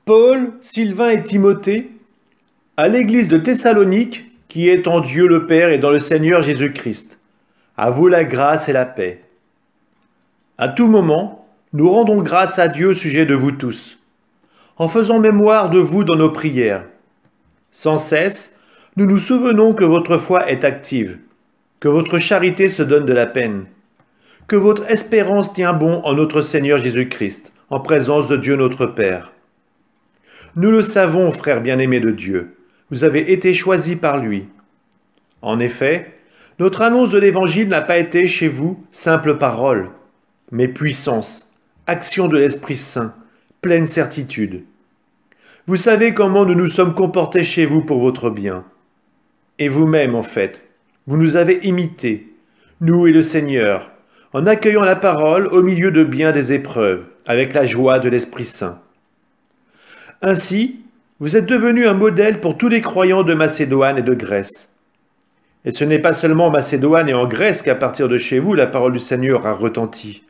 Paul, Sylvain et Timothée, à l'église de Thessalonique, qui est en Dieu le Père et dans le Seigneur Jésus-Christ. À vous la grâce et la paix. À tout moment, nous rendons grâce à Dieu au sujet de vous tous, en faisant mémoire de vous dans nos prières. Sans cesse, nous nous souvenons que votre foi est active, que votre charité se donne de la peine, que votre espérance tient bon en notre Seigneur Jésus-Christ, en présence de Dieu notre Père. Nous le savons, frères bien-aimés de Dieu, vous avez été choisis par lui. En effet, notre annonce de l'Évangile n'a pas été chez vous simple parole, mais puissance, action de l'Esprit Saint, pleine certitude. Vous savez comment nous nous sommes comportés chez vous pour votre bien. Et vous-même, en fait, vous nous avez imités, nous et le Seigneur, en accueillant la parole au milieu de bien des épreuves, avec la joie de l'Esprit Saint. Ainsi, vous êtes devenus un modèle pour tous les croyants de Macédoine et de Grèce. Et ce n'est pas seulement en Macédoine et en Grèce qu'à partir de chez vous la parole du Seigneur a retenti.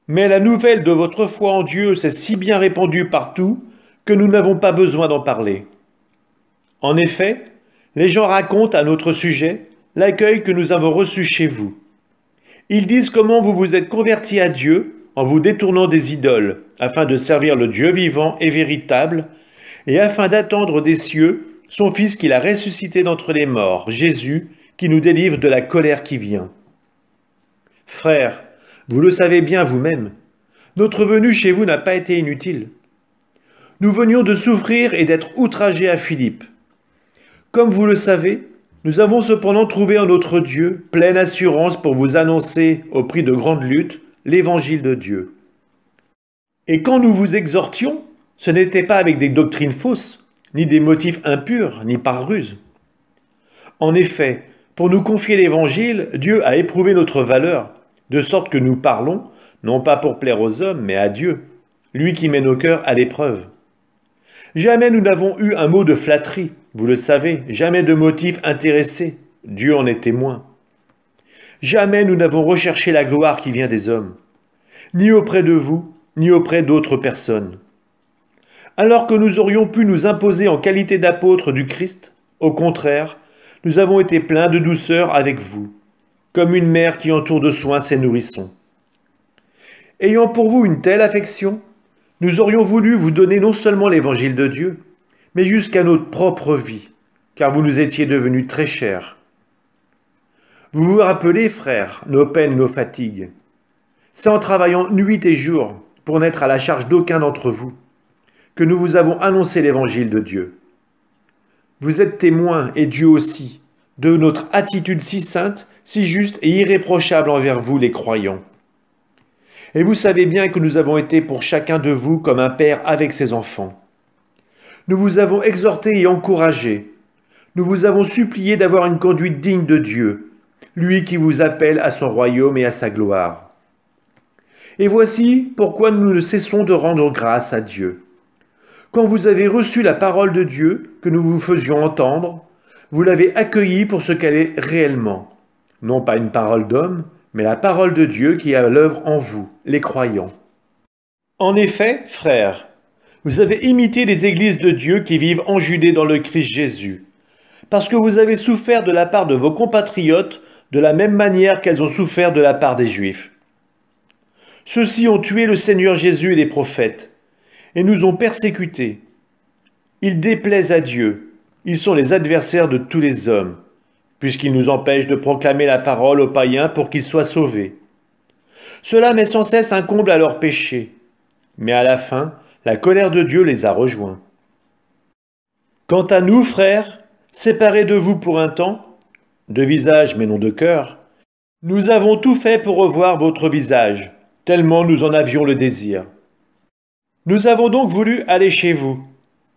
Mais la nouvelle de votre foi en Dieu s'est si bien répandue partout que nous n'avons pas besoin d'en parler. En effet, les gens racontent à notre sujet l'accueil que nous avons reçu chez vous. Ils disent comment vous vous êtes convertis à Dieu en vous détournant des idoles, afin de servir le Dieu vivant et véritable, et afin d'attendre des cieux son Fils qu'il a ressuscité d'entre les morts, Jésus, qui nous délivre de la colère qui vient. Frères, vous le savez bien vous-même, notre venue chez vous n'a pas été inutile. Nous venions de souffrir et d'être outragés à Philippe. Comme vous le savez, nous avons cependant trouvé en notre Dieu pleine assurance pour vous annoncer, au prix de grandes luttes, l'Évangile de Dieu. Et quand nous vous exhortions, ce n'était pas avec des doctrines fausses, ni des motifs impurs, ni par ruse. En effet, pour nous confier l'Évangile, Dieu a éprouvé notre valeur, de sorte que nous parlons, non pas pour plaire aux hommes, mais à Dieu, lui qui met nos cœurs à l'épreuve. Jamais nous n'avons eu un mot de flatterie, vous le savez, jamais de motif intéressé, Dieu en est témoin. Jamais nous n'avons recherché la gloire qui vient des hommes, ni auprès de vous, ni auprès d'autres personnes. Alors que nous aurions pu nous imposer en qualité d'apôtres du Christ, au contraire, nous avons été pleins de douceur avec vous, comme une mère qui entoure de soins ses nourrissons. Ayant pour vous une telle affection, nous aurions voulu vous donner non seulement l'Évangile de Dieu, mais jusqu'à notre propre vie, car vous nous étiez devenus très chers. Vous vous rappelez, frères, nos peines, nos fatigues. C'est en travaillant nuit et jour, pour n'être à la charge d'aucun d'entre vous, que nous vous avons annoncé l'Évangile de Dieu. Vous êtes témoins, et Dieu aussi, de notre attitude si sainte, si juste et irréprochable envers vous, les croyants. Et vous savez bien que nous avons été pour chacun de vous comme un père avec ses enfants. Nous vous avons exhorté et encouragé. Nous vous avons supplié d'avoir une conduite digne de Dieu, lui qui vous appelle à son royaume et à sa gloire. Et voici pourquoi nous ne cessons de rendre grâce à Dieu. Quand vous avez reçu la parole de Dieu que nous vous faisions entendre, vous l'avez accueillie pour ce qu'elle est réellement. Non pas une parole d'homme, mais la parole de Dieu qui est à l'œuvre en vous, les croyants. En effet, frères, vous avez imité les églises de Dieu qui vivent en Judée dans le Christ Jésus, parce que vous avez souffert de la part de vos compatriotes de la même manière qu'elles ont souffert de la part des Juifs. Ceux-ci ont tué le Seigneur Jésus et les prophètes, et nous ont persécutés. Ils déplaisent à Dieu, ils sont les adversaires de tous les hommes, puisqu'ils nous empêchent de proclamer la parole aux païens pour qu'ils soient sauvés. Cela met sans cesse un comble à leurs péchés, mais à la fin, la colère de Dieu les a rejoints. Quant à nous, frères, séparés de vous pour un temps, de visage mais non de cœur, nous avons tout fait pour revoir votre visage, tellement nous en avions le désir. Nous avons donc voulu aller chez vous.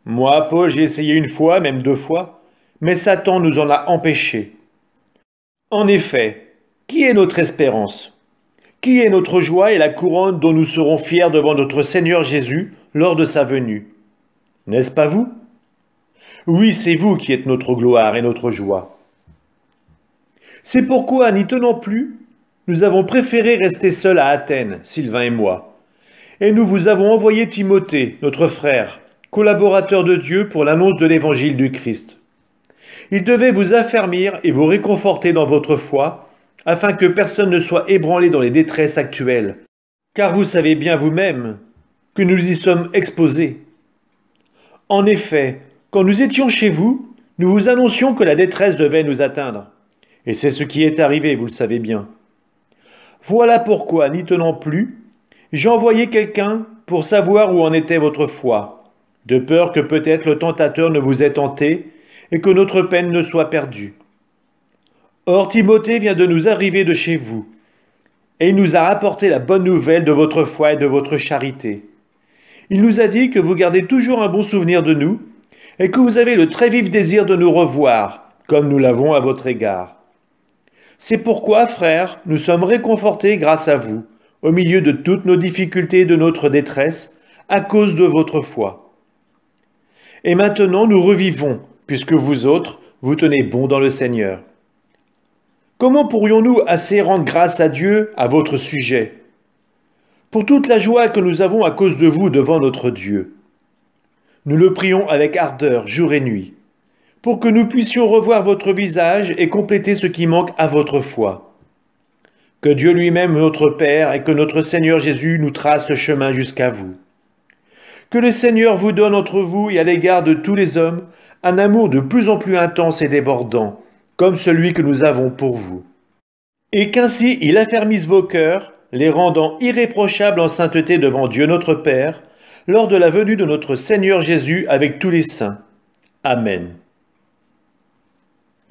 Moi, Paul, j'ai essayé une fois, même 2 fois, mais Satan nous en a empêchés. En effet, qui est notre espérance? Qui est notre joie et la couronne dont nous serons fiers devant notre Seigneur Jésus lors de sa venue? N'est-ce pas vous? Oui, c'est vous qui êtes notre gloire et notre joie. C'est pourquoi, n'y tenant plus, nous avons préféré rester seuls à Athènes, Sylvain et moi. Et nous vous avons envoyé Timothée, notre frère, collaborateurs de Dieu pour l'annonce de l'évangile du Christ. Il devait vous affermir et vous réconforter dans votre foi, afin que personne ne soit ébranlé dans les détresses actuelles, car vous savez bien vous-même que nous y sommes exposés. En effet, quand nous étions chez vous, nous vous annoncions que la détresse devait nous atteindre. Et c'est ce qui est arrivé, vous le savez bien. Voilà pourquoi, n'y tenant plus, j'ai envoyé quelqu'un pour savoir où en était votre foi, de peur que peut-être le tentateur ne vous ait tenté et que notre peine ne soit perdue. Or Timothée vient de nous arriver de chez vous, et il nous a rapporté la bonne nouvelle de votre foi et de votre charité. Il nous a dit que vous gardez toujours un bon souvenir de nous, et que vous avez le très vif désir de nous revoir, comme nous l'avons à votre égard. C'est pourquoi, frères, nous sommes réconfortés grâce à vous, au milieu de toutes nos difficultés et de notre détresse, à cause de votre foi. Et maintenant nous revivons, puisque vous autres, vous tenez bon dans le Seigneur. Comment pourrions-nous assez rendre grâce à Dieu à votre sujet, pour toute la joie que nous avons à cause de vous devant notre Dieu? Nous le prions avec ardeur, jour et nuit, pour que nous puissions revoir votre visage et compléter ce qui manque à votre foi. Que Dieu lui-même, notre Père, et que notre Seigneur Jésus nous trace le chemin jusqu'à vous. Que le Seigneur vous donne entre vous et à l'égard de tous les hommes un amour de plus en plus intense et débordant, comme celui que nous avons pour vous. Et qu'ainsi il affermisse vos cœurs, les rendant irréprochables en sainteté devant Dieu notre Père, lors de la venue de notre Seigneur Jésus avec tous les saints. Amen.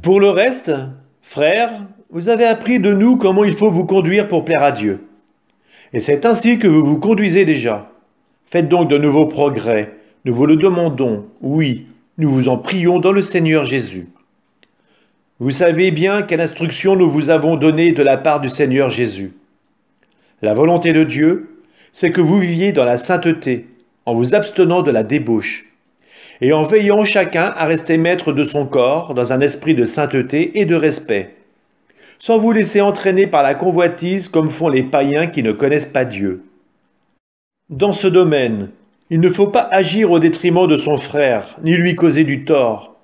Pour le reste, frères, vous avez appris de nous comment il faut vous conduire pour plaire à Dieu. Et c'est ainsi que vous vous conduisez déjà. Faites donc de nouveaux progrès, nous vous le demandons, oui, nous vous en prions dans le Seigneur Jésus. Vous savez bien quelle instruction nous vous avons donnée de la part du Seigneur Jésus. La volonté de Dieu, c'est que vous viviez dans la sainteté, en vous abstenant de la débauche, et en veillant chacun à rester maître de son corps dans un esprit de sainteté et de respect, sans vous laisser entraîner par la convoitise comme font les païens qui ne connaissent pas Dieu. Dans ce domaine, il ne faut pas agir au détriment de son frère, ni lui causer du tort,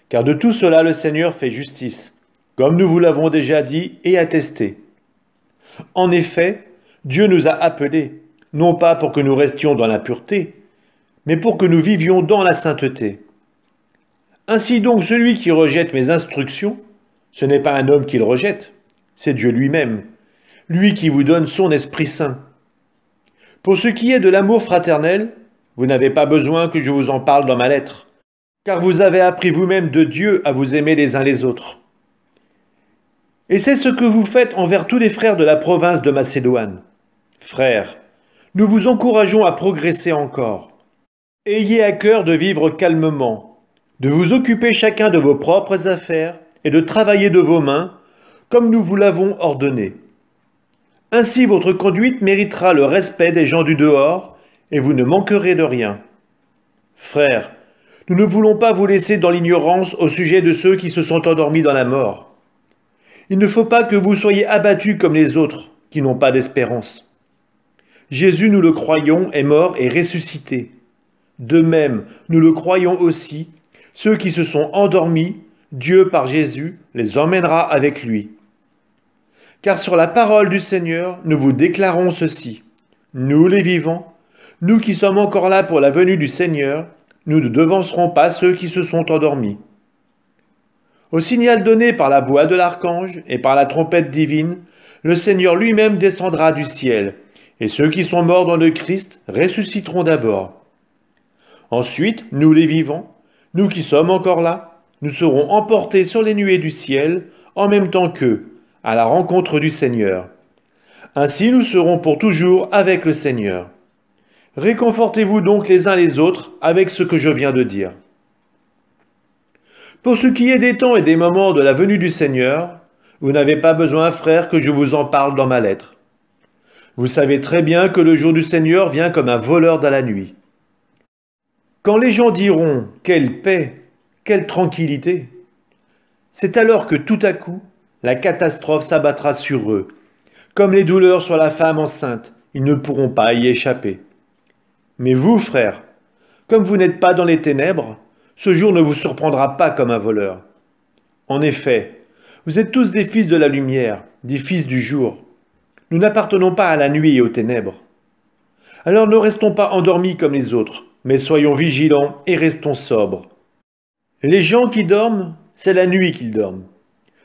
car de tout cela le Seigneur fait justice, comme nous vous l'avons déjà dit et attesté. En effet, Dieu nous a appelés, non pas pour que nous restions dans l'impureté, mais pour que nous vivions dans la sainteté. Ainsi donc, celui qui rejette mes instructions, ce n'est pas un homme qui le rejette, c'est Dieu lui-même, lui qui vous donne son Esprit Saint. Pour ce qui est de l'amour fraternel, vous n'avez pas besoin que je vous en parle dans ma lettre, car vous avez appris vous-même de Dieu à vous aimer les uns les autres. Et c'est ce que vous faites envers tous les frères de la province de Macédoine. Frères, nous vous encourageons à progresser encore. Ayez à cœur de vivre calmement, de vous occuper chacun de vos propres affaires et de travailler de vos mains, comme nous vous l'avons ordonné. Ainsi votre conduite méritera le respect des gens du dehors, et vous ne manquerez de rien. Frères, nous ne voulons pas vous laisser dans l'ignorance au sujet de ceux qui se sont endormis dans la mort. Il ne faut pas que vous soyez abattus comme les autres, qui n'ont pas d'espérance. Jésus, nous le croyons, est mort et ressuscité. De même, nous le croyons aussi, ceux qui se sont endormis, Dieu par Jésus les emmènera avec lui. Car sur la parole du Seigneur, nous vous déclarons ceci. Nous les vivants, nous qui sommes encore là pour la venue du Seigneur, nous ne devancerons pas ceux qui se sont endormis. Au signal donné par la voix de l'archange et par la trompette divine, le Seigneur lui-même descendra du ciel, et ceux qui sont morts dans le Christ ressusciteront d'abord. Ensuite, nous les vivants, nous qui sommes encore là, nous serons emportés sur les nuées du ciel, en même temps qu'eux, à la rencontre du Seigneur. Ainsi nous serons pour toujours avec le Seigneur. Réconfortez-vous donc les uns les autres avec ce que je viens de dire. Pour ce qui est des temps et des moments de la venue du Seigneur, vous n'avez pas besoin, frères, que je vous en parle dans ma lettre. Vous savez très bien que le jour du Seigneur vient comme un voleur dans la nuit. Quand les gens diront « quelle paix, quelle tranquillité », c'est alors que tout à coup, la catastrophe s'abattra sur eux. Comme les douleurs sur la femme enceinte, ils ne pourront pas y échapper. Mais vous, frères, Comme vous n'êtes pas dans les ténèbres, ce jour ne vous surprendra pas comme un voleur. En effet, vous êtes tous des fils de la lumière, des fils du jour. Nous n'appartenons pas à la nuit et aux ténèbres. Alors ne restons pas endormis comme les autres, mais soyons vigilants et restons sobres. Les gens qui dorment, c'est la nuit qu'ils dorment.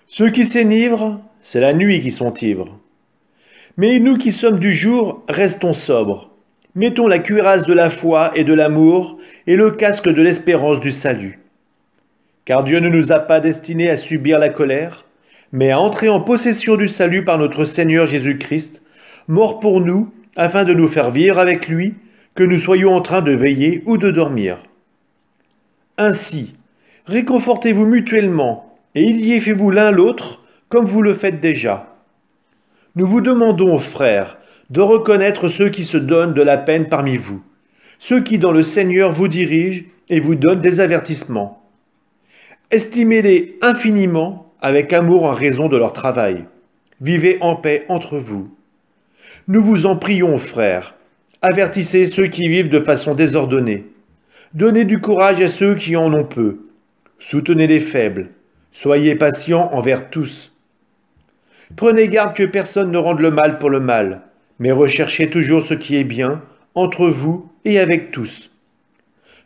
Ceux qui s'enivrent, c'est la nuit qui sont ivres. Mais nous qui sommes du jour, restons sobres. Mettons la cuirasse de la foi et de l'amour et le casque de l'espérance du salut. Car Dieu ne nous a pas destinés à subir la colère, mais à entrer en possession du salut par notre Seigneur Jésus-Christ, mort pour nous, afin de nous faire vivre avec lui, que nous soyons en train de veiller ou de dormir. Ainsi, réconfortez-vous mutuellement, et liez-vous l'un l'autre, comme vous le faites déjà. Nous vous demandons, frères, de reconnaître ceux qui se donnent de la peine parmi vous, ceux qui dans le Seigneur vous dirigent et vous donnent des avertissements. Estimez-les infiniment avec amour en raison de leur travail. Vivez en paix entre vous. Nous vous en prions, frères, avertissez ceux qui vivent de façon désordonnée. Donnez du courage à ceux qui en ont peu. Soutenez les faibles. Soyez patients envers tous. Prenez garde que personne ne rende le mal pour le mal, mais recherchez toujours ce qui est bien, entre vous et avec tous.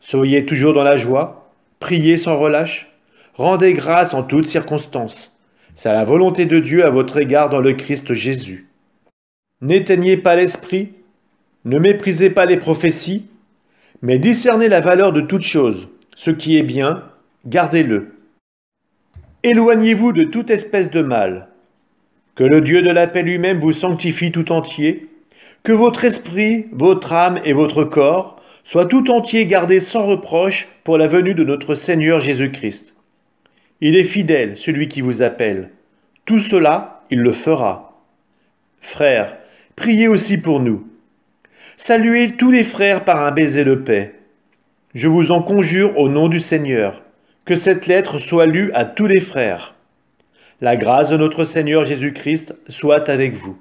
Soyez toujours dans la joie, priez sans relâche, rendez grâce en toutes circonstances. C'est la volonté de Dieu à votre égard dans le Christ Jésus. N'éteignez pas l'esprit, ne méprisez pas les prophéties, mais discernez la valeur de toute chose. Ce qui est bien, gardez-le. Éloignez-vous de toute espèce de mal. Que le Dieu de la paix lui-même vous sanctifie tout entier, que votre esprit, votre âme et votre corps soient tout entiers gardés sans reproche pour la venue de notre Seigneur Jésus-Christ. Il est fidèle, celui qui vous appelle. Tout cela, il le fera. Frères, priez aussi pour nous. Saluez tous les frères par un baiser de paix. Je vous en conjure au nom du Seigneur, que cette lettre soit lue à tous les frères. La grâce de notre Seigneur Jésus-Christ soit avec vous.